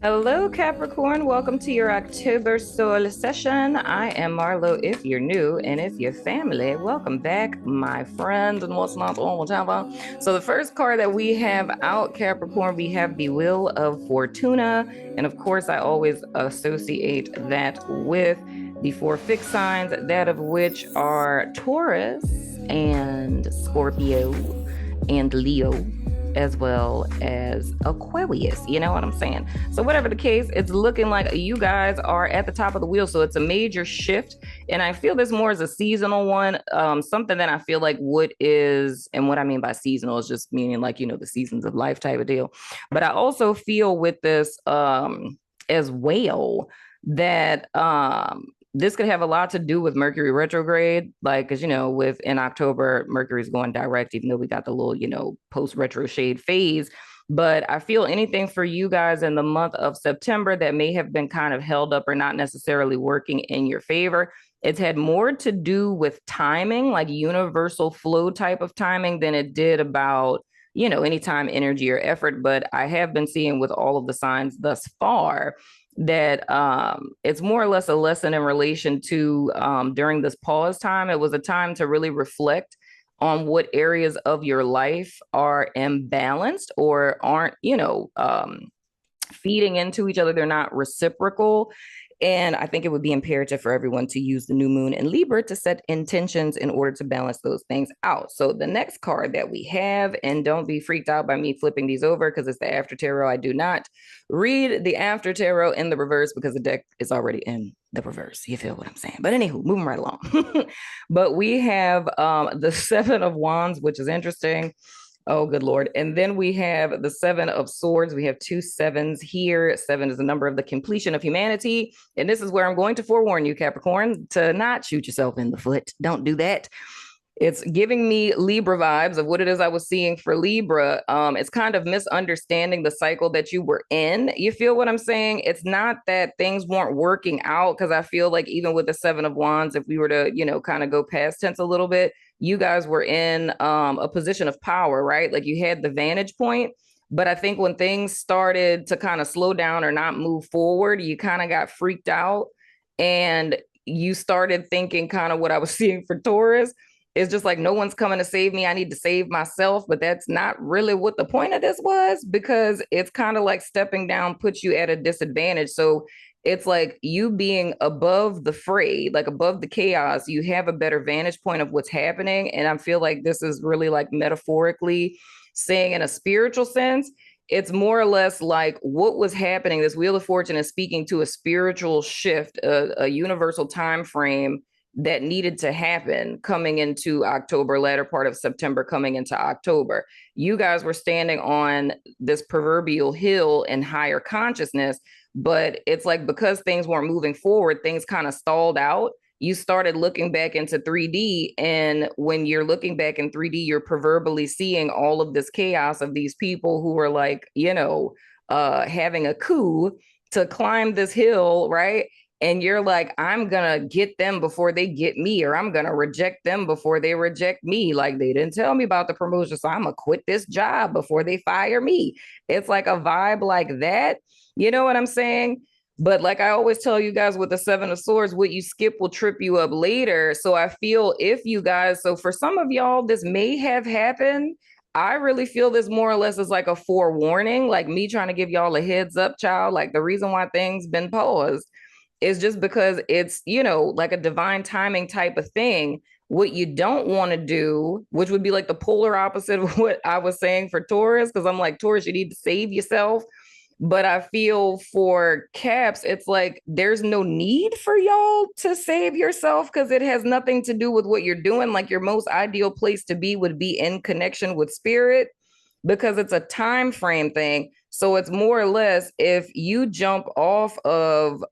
Hello, Capricorn. Welcome to your October solar session. I am Marlowe if you're new, and if you're family, welcome back, my friends, and what's not on whatever. So, the first card that we have out, Capricorn, we have the Wheel of Fortuna. And of course, I always associate that with the four fixed signs, that of which are Taurus and Scorpio and Leo, as well as Aquarius. You know what I'm saying? So, whatever the case, it's looking like you guys are at the top of the wheel. So, it's a major shift. And I feel this more as a seasonal one. Something that I feel like what is, and what I mean by seasonal is just meaning like, the seasons of life type of deal. But I also feel with this as well that this could have a lot to do with Mercury retrograde, like, because, with in October, Mercury's going direct, even though we got the little, post retro shade phase. But I feel anything for you guys in the month of September that may have been kind of held up or not necessarily working in your favor. It's had more to do with timing, like universal flow type of timing, than it did about, any time, energy, or effort. But I have been seeing with all of the signs thus far that it's more or less a lesson in relation to during this pause time. It was a time to really reflect on what areas of your life are imbalanced or aren't, feeding into each other. They're not reciprocal. And I think it would be imperative for everyone to use the new moon in Libra to set intentions in order to balance those things out. So the next card that we have, and don't be freaked out by me flipping these over because it's the after tarot. I do not read the after tarot in the reverse because the deck is already in the reverse. You feel what I'm saying? But anywho, moving right along. But we have the Seven of Wands, which is interesting. Oh, good Lord. And then we have the Seven of Swords. We have two sevens here. Seven is the number of the completion of humanity. And this is where I'm going to forewarn you, Capricorn, to not shoot yourself in the foot. Don't do that. It's giving me Libra vibes of what it is I was seeing for Libra. It's kind of misunderstanding the cycle that you were in. You feel what I'm saying? It's not that things weren't working out, because I feel like even with the Seven of Wands, if we were to, kind of go past tense a little bit, you guys were in a position of power, right? Like you had the vantage point. But I think when things started to kind of slow down or not move forward, you kind of got freaked out and you started thinking kind of what I was seeing for Taurus. It's just like, no one's coming to save me. I need to save myself. But that's not really what the point of this was, because it's kind of like stepping down puts you at a disadvantage. So it's like you being above the fray, like above the chaos, you have a better vantage point of what's happening. And I feel like this is really like metaphorically saying in a spiritual sense, it's more or less like what was happening. This Wheel of Fortune is speaking to a spiritual shift, a universal time frame that needed to happen coming into October, latter part of September, coming into October. You guys were standing on this proverbial hill in higher consciousness, but it's like because things weren't moving forward, things kind of stalled out. You started looking back into 3D. And when you're looking back in 3D, you're proverbially seeing all of this chaos of these people who are like, having a coup to climb this hill, right? And you're like, I'm going to get them before they get me, or I'm going to reject them before they reject me. Like, they didn't tell me about the promotion, so I'm going to quit this job before they fire me. It's like a vibe like that. You know what I'm saying? But like I always tell you guys with the Seven of Swords, what you skip will trip you up later. So I feel if you guys, so for some of y'all, this may have happened. I really feel this more or less is like a forewarning, like me trying to give y'all a heads up, child. Like the reason why things been paused is just because it's, like a divine timing type of thing. What you don't want to do, which would be like the polar opposite of what I was saying for Taurus, because I'm like, Taurus, you need to save yourself. But I feel for Caps, it's like there's no need for y'all to save yourself because it has nothing to do with what you're doing. Like your most ideal place to be would be in connection with spirit, because it's a time frame thing. So it's more or less if you jump off of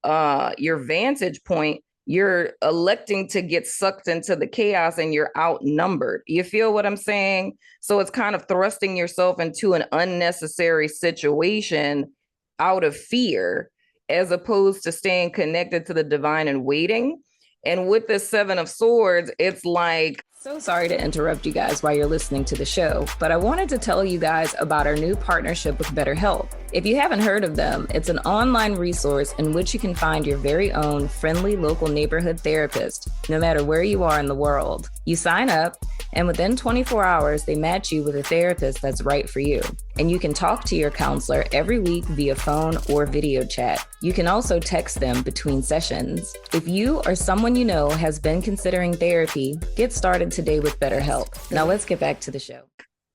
your vantage point, you're electing to get sucked into the chaos and you're outnumbered. You feel what I'm saying? So it's kind of thrusting yourself into an unnecessary situation out of fear, as opposed to staying connected to the divine and waiting. And with the Seven of Swords, it's like So sorry to interrupt you guys while you're listening to the show, but I wanted to tell you guys about our new partnership with BetterHelp. If you haven't heard of them, it's an online resource in which you can find your very own friendly local neighborhood therapist, no matter where you are in the world. You sign up, and within 24 hours, they match you with a therapist that's right for you. And you can talk to your counselor every week via phone or video chat. You can also text them between sessions. If you or someone you know has been considering therapy, get started today with BetterHelp. Now let's get back to the show.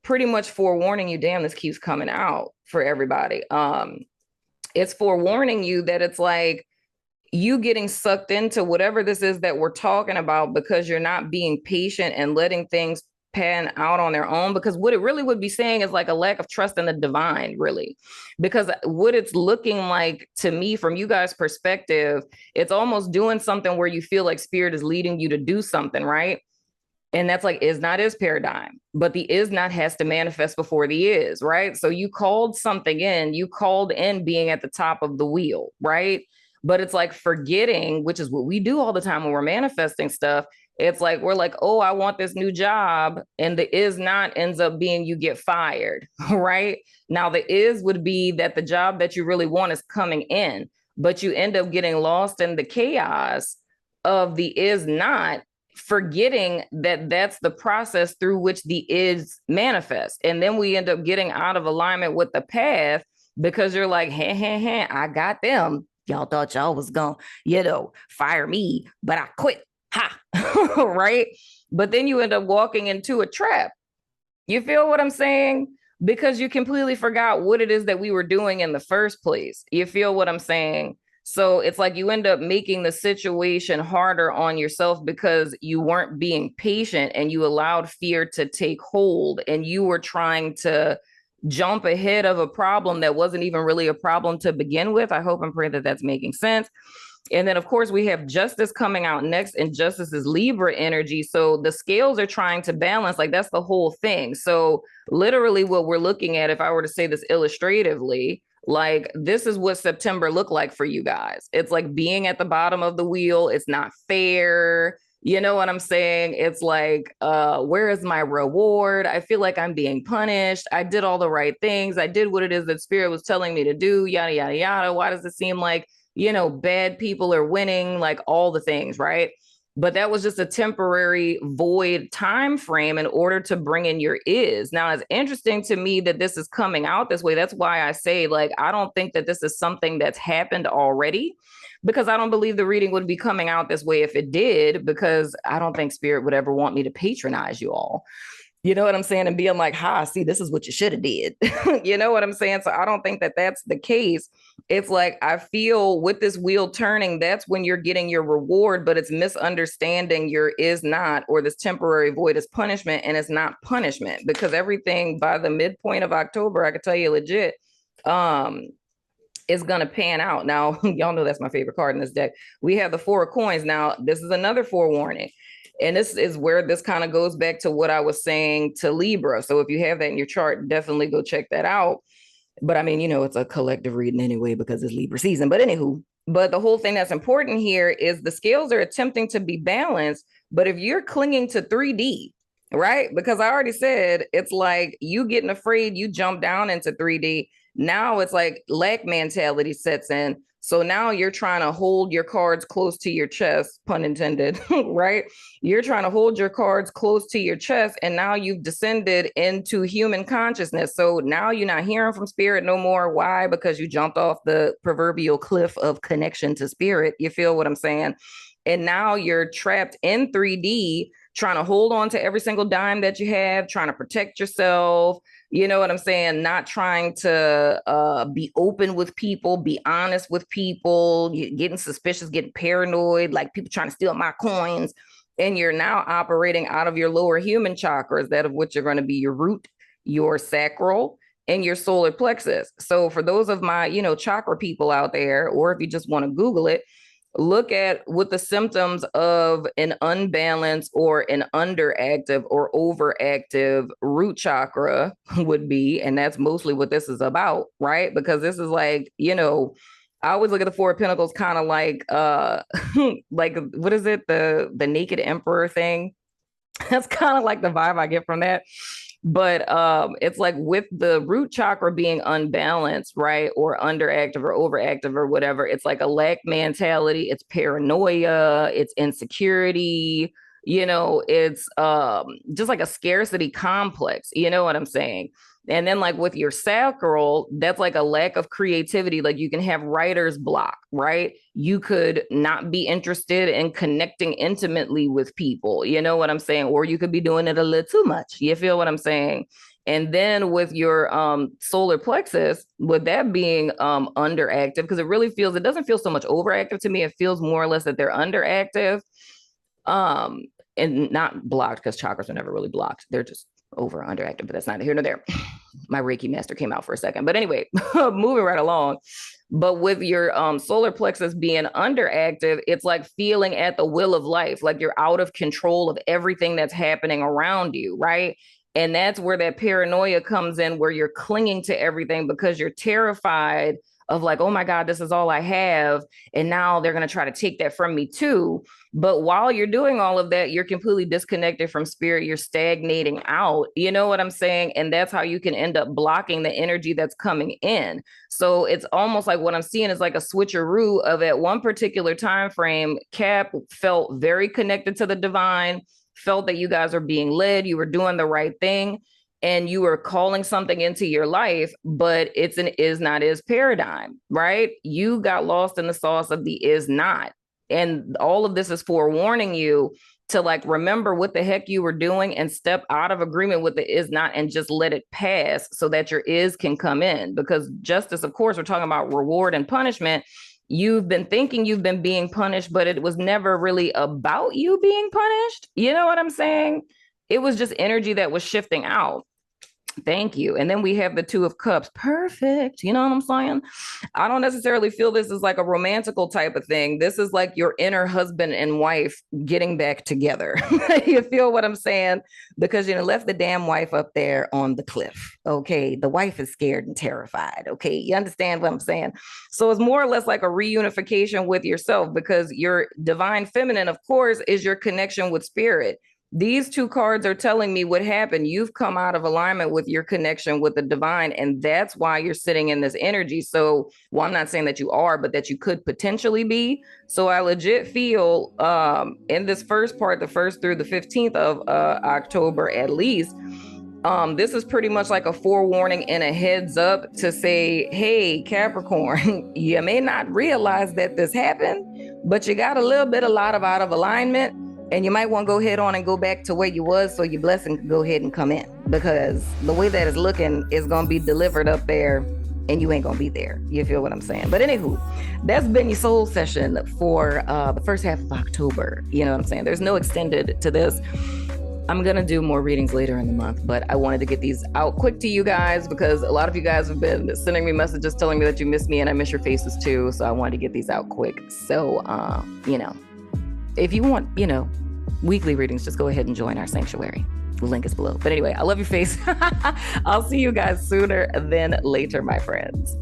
Pretty much forewarning you, damn, this keeps coming out for everybody. It's forewarning you that it's like you getting sucked into whatever this is that we're talking about because you're not being patient and letting things pan out on their own. Because what it really would be saying is like a lack of trust in the divine, really. Because what it's looking like to me from you guys' perspective, it's almost doing something where you feel like spirit is leading you to do something, right? And that's like is not is paradigm, but the is not has to manifest before the is, right? So you called something in, you called in being at the top of the wheel, right? But it's like forgetting, which is what we do all the time when we're manifesting stuff. It's like, we're like, oh, I want this new job. And the is not ends up being you get fired, right? Now the is would be that the job that you really want is coming in, but you end up getting lost in the chaos of the is not, forgetting that that's the process through which the is manifests. And then we end up getting out of alignment with the path because you're like, hey, I got them. Y'all thought y'all was gonna, fire me, but I quit. Ha, right? But then you end up walking into a trap. You feel what I'm saying? Because you completely forgot what it is that we were doing in the first place. You feel what I'm saying? So it's like you end up making the situation harder on yourself because you weren't being patient and you allowed fear to take hold and you were trying to jump ahead of a problem that wasn't even really a problem to begin with. I hope and pray that that's making sense. And then, of course, we have justice coming out next, and justice is Libra energy. So the scales are trying to balance, like that's the whole thing. So literally what we're looking at, if I were to say this illustratively, like this is what September looked like for you guys. It's like being at the bottom of the wheel. It's not fair. You know what I'm saying? It's like, where is my reward? I feel like I'm being punished. I did all the right things. I did what it is that spirit was telling me to do, yada, yada, yada. Why does it seem like, bad people are winning, like all the things, right? But that was just a temporary void time frame in order to bring in your is. Now, it's interesting to me that this is coming out this way. That's why I say, like, I don't think that this is something that's happened already, because I don't believe the reading would be coming out this way if it did, because I don't think spirit would ever want me to patronize you all. You know what I'm saying? And being like, see, this is what you should have did. You know what I'm saying? So I don't think that that's the case. It's like, I feel with this wheel turning, that's when you're getting your reward, but it's misunderstanding your is not, or this temporary void is punishment, and it's not punishment, because everything by the midpoint of October, I could tell you legit, is going to pan out. Now, y'all know that's my favorite card in this deck. We have the Four of Coins. Now, this is another forewarning. And this is where this kind of goes back to what I was saying to Libra. So if you have that in your chart, definitely go check that out. But I mean, it's a collective reading anyway, because it's Libra season. But anywho, but the whole thing that's important here is the scales are attempting to be balanced. But if you're clinging to 3D, right? Because I already said, it's like you getting afraid, you jump down into 3D. Now it's like lack mentality sets in. So now you're trying to hold your cards close to your chest, pun intended, right? You're trying to hold your cards close to your chest, and now you've descended into human consciousness. So now you're not hearing from spirit no more. Why? Because you jumped off the proverbial cliff of connection to spirit. You feel what I'm saying? And now you're trapped in 3D, trying to hold on to every single dime that you have, trying to protect yourself. You know what I'm saying? Not trying to be open with people, be honest with people, getting suspicious, getting paranoid, like people trying to steal my coins. And you're now operating out of your lower human chakras, that of which are going to be your root, your sacral, and your solar plexus. So for those of my, chakra people out there, or if you just want to Google it, look at what the symptoms of an unbalanced or an underactive or overactive root chakra would be. And that's mostly what this is about, right? Because this is like, I always look at the Four of Pentacles kind of like, like, what is it? The naked emperor thing. That's kind of like the vibe I get from that. But it's like with the root chakra being unbalanced, right? Or underactive or overactive or whatever, it's like a lack mentality, it's paranoia, it's insecurity, it's just like a scarcity complex, you know what I'm saying? And then like with your sacral, that's like a lack of creativity. Like you can have writer's block, right? You could not be interested in connecting intimately with people. You know what I'm saying? Or you could be doing it a little too much. You feel what I'm saying? And then with your solar plexus, with that being underactive, because it doesn't feel so much overactive to me. It feels more or less that they're underactive and not blocked, because chakras are never really blocked. They're just over underactive, but that's neither here nor there. My Reiki master came out for a second. But anyway, moving right along. But with your solar plexus being underactive, it's like feeling at the will of life, like you're out of control of everything that's happening around you, right? And that's where that paranoia comes in, where you're clinging to everything because you're terrified of like, oh my God, this is all I have. And now they're going to try to take that from me too. But while you're doing all of that, you're completely disconnected from spirit. You're stagnating out. You know what I'm saying? And that's how you can end up blocking the energy that's coming in. So it's almost like what I'm seeing is like a switcheroo of at one particular time frame, Cap felt very connected to the divine, felt that you guys are being led, you were doing the right thing, and you were calling something into your life, but it's an is not is paradigm, right? You got lost in the sauce of the is not. And all of this is forewarning you to like remember what the heck you were doing and step out of agreement with the is not and just let it pass so that your is can come in. Because justice, of course, we're talking about reward and punishment. You've been thinking you've been being punished, but it was never really about you being punished. You know what I'm saying? It was just energy that was shifting out. Thank you. And then we have the Two of Cups. Perfect. You know what I'm saying? I don't necessarily feel this is like a romantical type of thing. This is like your inner husband and wife getting back together. You feel what I'm saying? Because you left the damn wife up there on the cliff. Okay. The wife is scared and terrified. Okay. You understand what I'm saying? So it's more or less like a reunification with yourself, because your divine feminine, of course, is your connection with spirit. These two cards are telling me what happened. You've come out of alignment with your connection with the divine, and that's why you're sitting in this energy. So, well, I'm not saying that you are, but that you could potentially be. So I legit feel in this first part, the 1st through the 15th of October at least, this is pretty much like a forewarning and a heads up to say, hey, Capricorn, you may not realize that this happened, but you got a lot of out of alignment. And you might want to go ahead on and go back to where you was so your blessing can go ahead and come in, because the way that it's looking is going to be delivered up there and you ain't going to be there. You feel what I'm saying? But anywho, that's been your soul session for the first half of October. You know what I'm saying? There's no extended to this. I'm going to do more readings later in the month, but I wanted to get these out quick to you guys because a lot of you guys have been sending me messages telling me that you miss me and I miss your faces too. So I wanted to get these out quick. So, if you want, weekly readings, just go ahead and join our sanctuary. The link is below. But anyway, I love your face. I'll see you guys sooner than later, my friends.